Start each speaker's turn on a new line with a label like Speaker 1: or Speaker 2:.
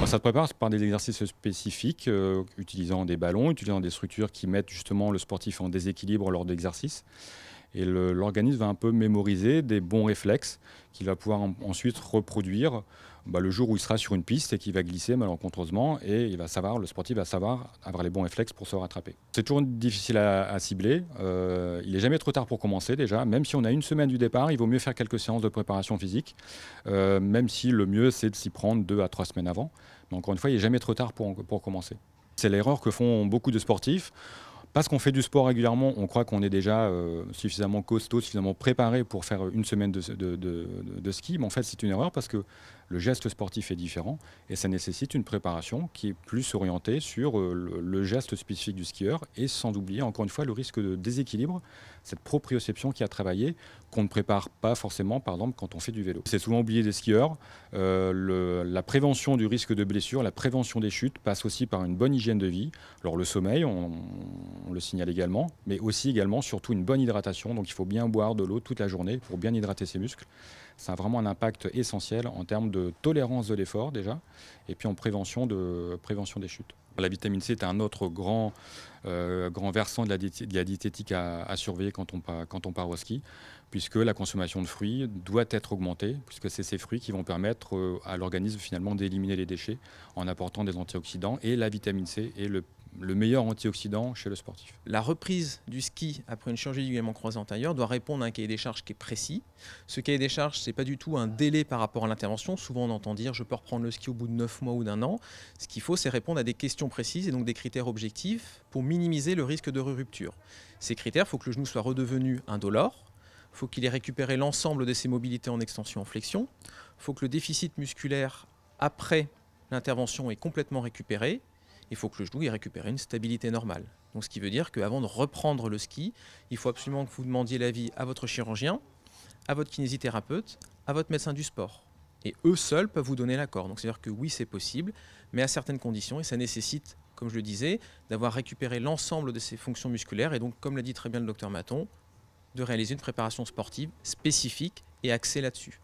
Speaker 1: Bon, ça se prépare par des exercices spécifiques, utilisant des ballons, utilisant des structures qui mettent justement le sportif en déséquilibre lors d'exercices. Et l'organisme va un peu mémoriser des bons réflexes qu'il va pouvoir ensuite reproduire le jour où il sera sur une piste et qu'il va glisser malencontreusement, et le sportif va savoir avoir les bons réflexes pour se rattraper. C'est toujours difficile à cibler. Il n'est jamais trop tard pour commencer déjà. Même si on a une semaine du départ, il vaut mieux faire quelques séances de préparation physique, même si le mieux c'est de s'y prendre 2 à 3 semaines avant. Mais encore une fois, il n'est jamais trop tard pour commencer. C'est l'erreur que font beaucoup de sportifs. Parce qu'on fait du sport régulièrement, on croit qu'on est déjà suffisamment costaud, suffisamment préparé pour faire une semaine de ski. Mais en fait, c'est une erreur parce que le geste sportif est différent et ça nécessite une préparation qui est plus orientée sur le geste spécifique du skieur, et sans oublier, encore une fois, le risque de déséquilibre, cette proprioception qui a travaillé, qu'on ne prépare pas forcément, par exemple, quand on fait du vélo. C'est souvent oublié des skieurs. La prévention du risque de blessure, la prévention des chutes passe aussi par une bonne hygiène de vie. Alors le sommeil, on le signale également, mais aussi également surtout une bonne hydratation. Donc il faut bien boire de l'eau toute la journée pour bien hydrater ses muscles. Ça a vraiment un impact essentiel en termes de tolérance de l'effort déjà, et puis en prévention des chutes. La vitamine C est un autre grand versant de la diététique à surveiller quand on part au ski, puisque la consommation de fruits doit être augmentée, puisque c'est ces fruits qui vont permettre à l'organisme finalement d'éliminer les déchets en apportant des antioxydants, et la vitamine C est le meilleur antioxydant chez le sportif.
Speaker 2: La reprise du ski après une chirurgie du ligament croisé antérieur doit répondre à un cahier des charges qui est précis. Ce cahier des charges, ce n'est pas du tout un délai par rapport à l'intervention. Souvent, on entend dire « je peux reprendre le ski au bout de 9 mois ou d'1 an ». Ce qu'il faut, c'est répondre à des questions précises et donc des critères objectifs pour minimiser le risque de rupture. Ces critères, il faut que le genou soit redevenu indolore. Il faut qu'il ait récupéré l'ensemble de ses mobilités en extension, en flexion. Il faut que le déficit musculaire après l'intervention est complètement récupéré. Il faut que le genou ait récupéré une stabilité normale. Donc, ce qui veut dire qu'avant de reprendre le ski, il faut absolument que vous demandiez l'avis à votre chirurgien, à votre kinésithérapeute, à votre médecin du sport. Et eux seuls peuvent vous donner l'accord. Donc, c'est-à-dire que oui, c'est possible, mais à certaines conditions, et ça nécessite, comme je le disais, d'avoir récupéré l'ensemble de ses fonctions musculaires. Et donc, comme l'a dit très bien le docteur Maton, de réaliser une préparation sportive spécifique et axée là-dessus.